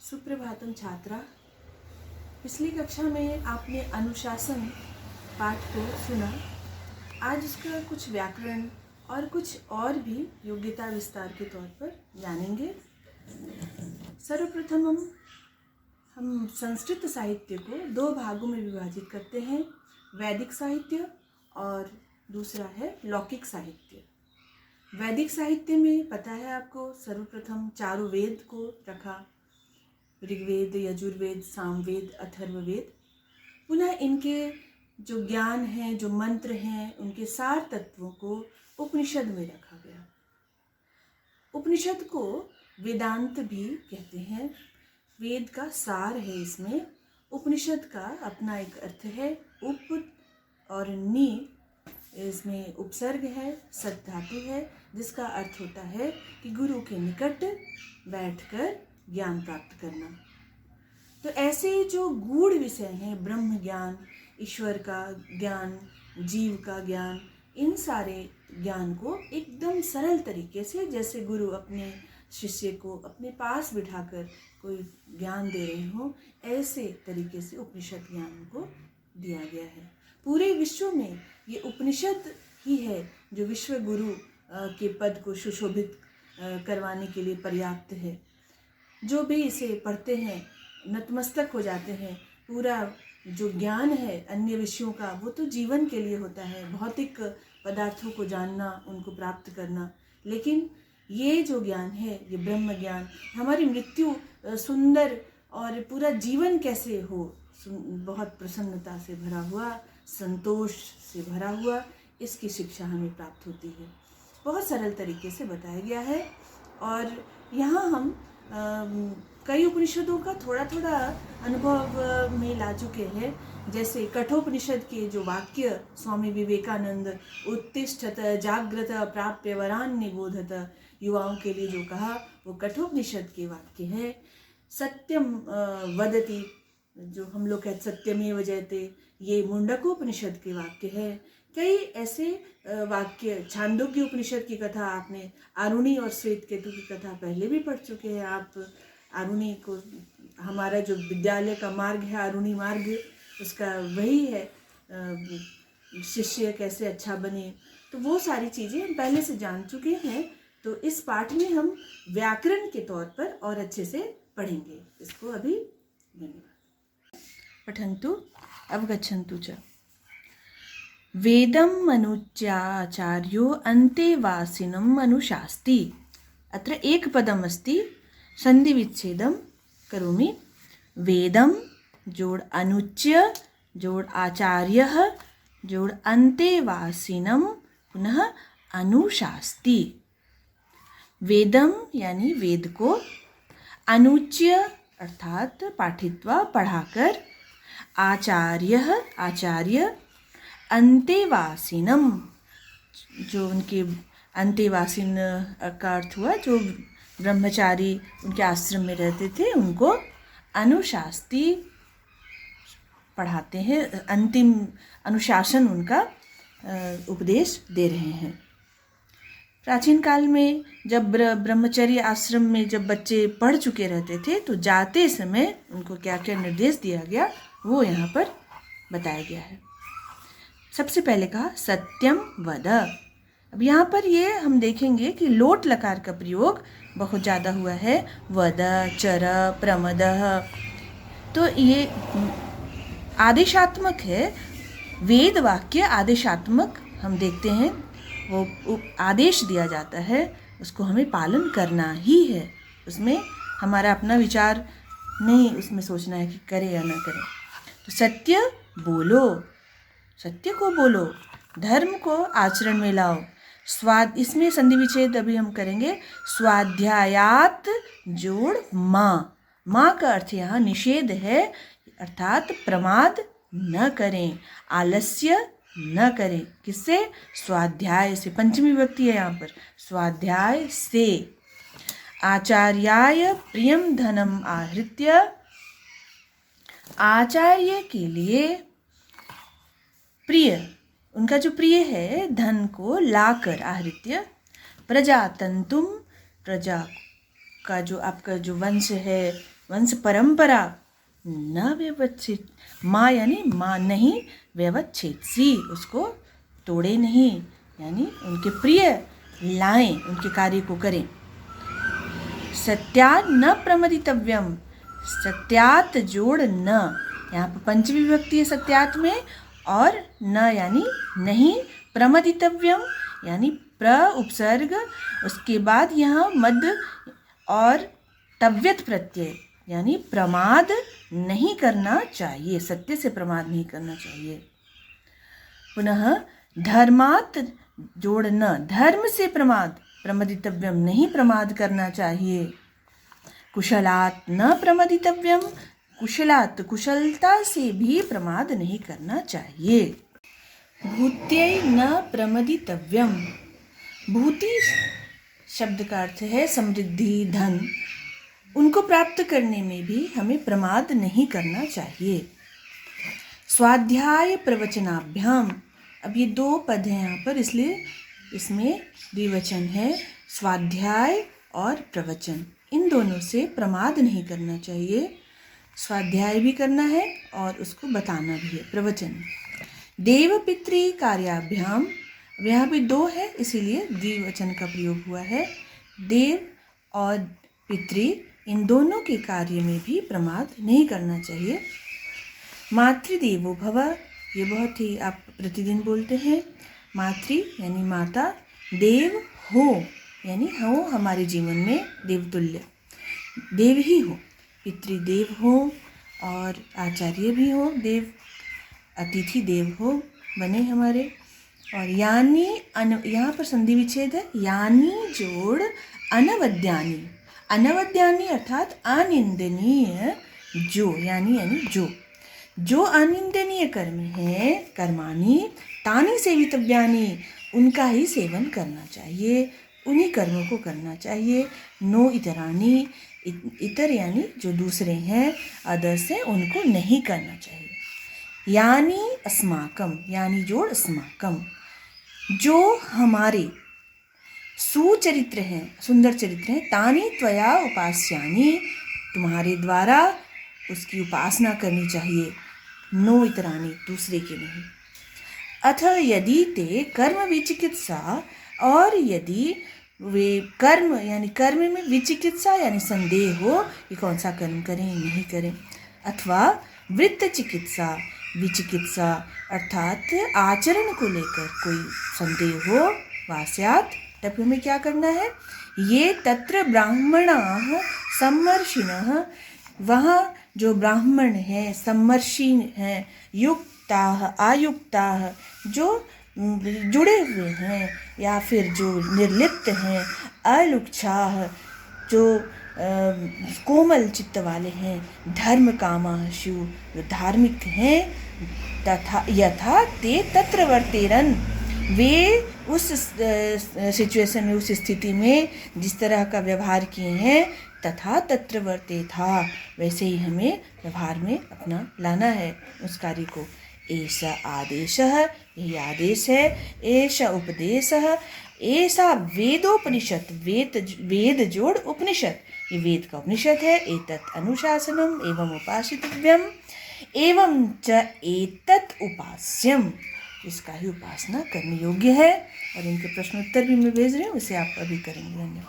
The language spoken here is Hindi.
सुप्रभातम छात्रा। पिछली कक्षा में आपने अनुशासन पाठ को सुना। आज उसका कुछ व्याकरण और कुछ और भी योग्यता विस्तार के तौर पर जानेंगे। सर्वप्रथम हम संस्कृत साहित्य को दो भागों में विभाजित करते हैं, वैदिक साहित्य और दूसरा है लौकिक साहित्य। वैदिक साहित्य में पता है आपको, सर्वप्रथम चारों वेद को रखा, ऋग्वेद, यजुर्वेद, सामवेद, अथर्ववेद। पुनः इनके जो ज्ञान हैं, जो मंत्र हैं, उनके सार तत्वों को उपनिषद में रखा गया। उपनिषद को वेदांत भी कहते हैं। वेद का सार है इसमें। उपनिषद का अपना एक अर्थ है, उप और नि, इसमें उपसर्ग है, सत धातु है, जिसका अर्थ होता है कि गुरु के निकट बैठकर ज्ञान प्राप्त करना। तो ऐसे जो गूढ़ विषय हैं, ब्रह्म ज्ञान, ईश्वर का ज्ञान, जीव का ज्ञान, इन सारे ज्ञान को एकदम सरल तरीके से, जैसे गुरु अपने शिष्य को अपने पास बिठाकर कोई ज्ञान दे रहे हो, ऐसे तरीके से उपनिषद ज्ञान को दिया गया है। पूरे विश्व में ये उपनिषद ही है जो विश्व गुरु के पद को सुशोभित करवाने के लिए पर्याप्त है। जो भी इसे पढ़ते हैं नतमस्तक हो जाते हैं। पूरा जो ज्ञान है अन्य विषयों का, वो तो जीवन के लिए होता है, भौतिक पदार्थों को जानना, उनको प्राप्त करना। लेकिन ये जो ज्ञान है, ये ब्रह्म ज्ञान, हमारी मृत्यु सुंदर और पूरा जीवन कैसे हो, बहुत प्रसन्नता से भरा हुआ, संतोष से भरा हुआ, इसकी शिक्षा हमें प्राप्त होती है। बहुत सरल तरीके से बताया गया है। और यहाँ हम कई उपनिषदों का थोड़ा थोड़ा अनुभव में ला चुके हैं। जैसे कठोपनिषद के जो वाक्य स्वामी विवेकानंद उत्तिष्ठत जाग्रत प्राप्य वरान निबोधत, युवाओं के लिए जो कहा, वो कठोपनिषद के वाक्य है। सत्यम वदति, जो हम लोग कहते सत्यमेव जयते, ये मुंडकोपनिषद के वाक्य है। कई ऐसे वाक्य, छांदोग्य उपनिषद की कथा आपने, आरुणि और श्वेत केतु की कथा पहले भी पढ़ चुके हैं आप। आरुणि को, हमारा जो विद्यालय का मार्ग है आरुणि मार्ग, उसका वही है, शिष्य कैसे अच्छा बने, तो वो सारी चीज़ें हम पहले से जान चुके हैं। तो इस पाठ में हम व्याकरण के तौर पर और अच्छे से पढ़ेंगे इसको अभी। धन्यवाद। पठन्तु अवगच्छन्तु च। वेदं मनुच्याचार्यो अन्तेवासिनम् अनुशास्ति। अत्र एक पदम् अस्ति, संधि विच्छेदं करोमि। वेदं जोड़ अनुच्य जोड़ आचार्यः जोड़ अन्तेवासिनं पुनः अनुशास्ति। वेदम यानी वेद को, अनुच्य अर्थात पाठित्वा पढ़ाकर, आचार्यः आचार्य, अंतेवासिनम जो उनके अंतेवासिन का अर्थ हुआ जो ब्रह्मचारी उनके आश्रम में रहते थे, उनको अनुशास्ति पढ़ाते हैं, अंतिम अनुशासन उनका उपदेश दे रहे हैं। प्राचीन काल में जब ब्रह्मचर्य आश्रम में जब बच्चे पढ़ चुके रहते थे, तो जाते समय उनको क्या क्या निर्देश दिया गया वो यहाँ पर बताया गया है। सबसे पहले कहा सत्यम वद। अब यहाँ पर ये हम देखेंगे कि लोट लकार का प्रयोग बहुत ज़्यादा हुआ है, वद, चर, प्रमदः। तो ये आदेशात्मक है। वेद वाक्य आदेशात्मक हम देखते हैं, वो आदेश दिया जाता है, उसको हमें पालन करना ही है। उसमें हमारा अपना विचार नहीं उसमें सोचना है कि करें या ना करें। तो सत्य बोलो, सत्य को बोलो, धर्म को आचरण में लाओ। इसमें संधि विच्छेद अभी हम करेंगे। स्वाध्यायात जोड़ माँ, माँ का अर्थ यहाँ निषेध है, अर्थात प्रमाद न करें, आलस्य न करें। किससे? स्वाध्याय से, पंचमी विभक्ति है यहाँ पर, स्वाध्याय से। आचार्याय प्रियम धनम आहृत्य, आचार्य के लिए प्रिय, उनका जो प्रिय है धन को लाकर, आहृत्य। प्रजातंतुम, प्रजा का जो आपका जो वंश है, वंश परंपरा न व्यवच्छेद, माँ यानी माँ नहीं, व्यवच्छेद सी उसको तोड़े नहीं, यानी उनके प्रिय लाएं, उनके कार्य को करें। सत्यात् न प्रमदितव्यम, सत्यात जोड़ न, यहाँ पर पंचमी विभक्ति है सत्यात में, और न यानी नहीं, प्रमदितव्यम यानी प्र उपसर्ग, उसके बाद यहाँ मद और तव्यत प्रत्यय, यानी प्रमाद नहीं करना चाहिए, सत्य से प्रमाद नहीं करना चाहिए। पुनः धर्मात जोड़ न, धर्म से प्रमाद, प्रमदितव्यम नहीं प्रमाद करना चाहिए। कुशलात न प्रमदितव्यम, कुशलात कुशलता से भी प्रमाद नहीं करना चाहिए। भूत्यै न प्रमदितव्यम, भूति शब्द का अर्थ है समृद्धि, धन, उनको प्राप्त करने में भी हमें प्रमाद नहीं करना चाहिए। स्वाध्याय प्रवचनाभ्याम, अब ये दो पद हैं यहाँ पर, इसलिए इसमें द्विवचन है, स्वाध्याय और प्रवचन, इन दोनों से प्रमाद नहीं करना चाहिए। स्वाध्याय भी करना है और उसको बताना भी है, प्रवचन। देव पितृ कार्याभ्याम, यहाँ पे दो है इसीलिए द्विवचन का प्रयोग हुआ है। देव और पितृ इन दोनों के कार्य में भी प्रमाद नहीं करना चाहिए। मातृदेवो भव, ये बहुत ही आप प्रतिदिन बोलते हैं। मातृ यानी माता, देव हो यानी हो हमारे जीवन में देवतुल्य, देव ही हो, पितृदेव हो और आचार्य भी हो, देव अतिथि देव हो बने हमारे। और यानी यहाँ पर संधि विच्छेद है, यानी जोड़ अनवद्यानी, अनवद्यानी अर्थात अनिंदनीय जो, यानी जो अनिंदनीय कर्म है, कर्माणि तानि सेवितव्यानि, उनका ही सेवन करना चाहिए, उन्हीं कर्मों को करना चाहिए। नो इतरानी, इतर यानी जो दूसरे हैं, अदर्स हैं, उनको नहीं करना चाहिए। यानी अस्माकम, यानी जोड़ अस्माकम, जो हमारे सुचरित्र हैं, सुंदर चरित्र हैं, तानि त्वया उपास्यानि, तुम्हारे द्वारा उसकी उपासना करनी चाहिए। नो इतरानी, दूसरे के नहीं। अथ यदि ते कर्म विचिकित्सा, और यदि वे कर्म यानी कर्म में विचिकित्सा यानी संदेह हो कि कौन सा कर्म करें नहीं करें, अथवा वृत्त चिकित्सा, विचिकित्सा अर्थात आचरण को लेकर कोई संदेह हो, वास्यात, तब हमें क्या करना है, ये तत्र ब्राह्मणाः सम्मर्षिणः, वहाँ जो ब्राह्मण हैं, सम्मर्षि हैं, युक्ताः आयुक्ताः, जो जुड़े हुए हैं या फिर जो निर्लिप्त हैं, अलुक्षाः, जो कोमल चित्त वाले हैं, धर्म कामाशु, जो धार्मिक हैं, तथा यथा ते तत्र वर्तेरन, वे उस सिचुएशन में, उस स्थिति में जिस तरह का व्यवहार किए हैं, तथा तत्र वर्ते था, वैसे ही हमें व्यवहार में अपना लाना है उस कार्य को। ऐसा आदेशः, यही आदेश है। ऐसा उपदेशः, ऐसा वेदोपनिषद, वेद जोड़ उपनिषद, ये वेद का उपनिषद है। एतत् अनुशासनम एवं उपासितव्यम एवं च एतत् उपास्यम, इसका ही उपासना करने योग्य है। और इनके प्रश्नोत्तर भी मैं भेज रही हूँ, उसे आप अभी करेंगे। धन्यवाद।